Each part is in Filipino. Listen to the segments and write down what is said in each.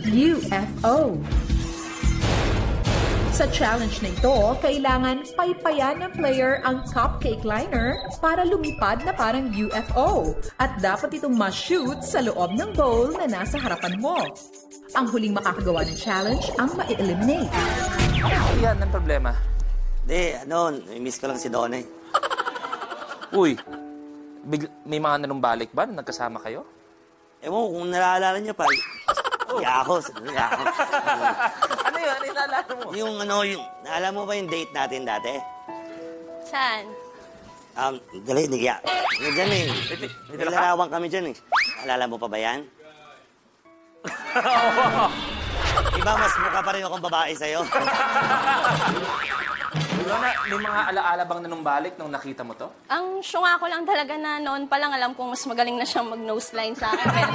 UFO. Sa challenge na ito, kailangan paypayan ng player ang cupcake liner para lumipad na parang UFO at dapat itong ma-shoot sa loob ng bowl na nasa harapan mo. Ang huling makakagawa ng challenge ang ma-eliminate. Yan ang problema. Hindi, miss ko lang si Donna. Uy, may mga nanumbalik ba nung nagkasama kayo? Ewan ko kung naalala niya pa. Iya ako. Ano yun? Ano yung naalala mo? Naalala mo ba yung date natin dati? Saan? Dali, niya. Diyan eh. May larawan kami dyan eh. Naalala mo pa ba yan? Iba, mas mukha pa rin akong babae sa'yo. Lona, may mga alaala bang nanumbalik nung nakita mo to? Ang syunga ko lang talaga na noon pa lang alam kong mas magaling na siyang mag-noseline sa akin.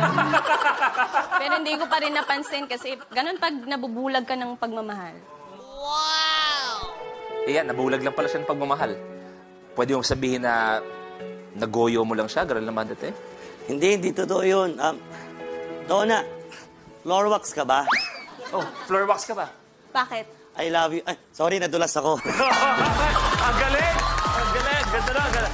Pero hindi ko pa rin napansin kasi ganun pag nabubulag ka ng pagmamahal. Wow! Nabulag lang pala siya ng pagmamahal. Pwede mong sabihin na nagoyo mo lang siya, gano'n naman dati? Hindi totoo yun. Donna, floor wax ka ba? Oh, floor wax ka ba? Bakit? I love you. Ay, sorry, nadulas ako. Ang galing! Ang galing! Ganda na, ganda.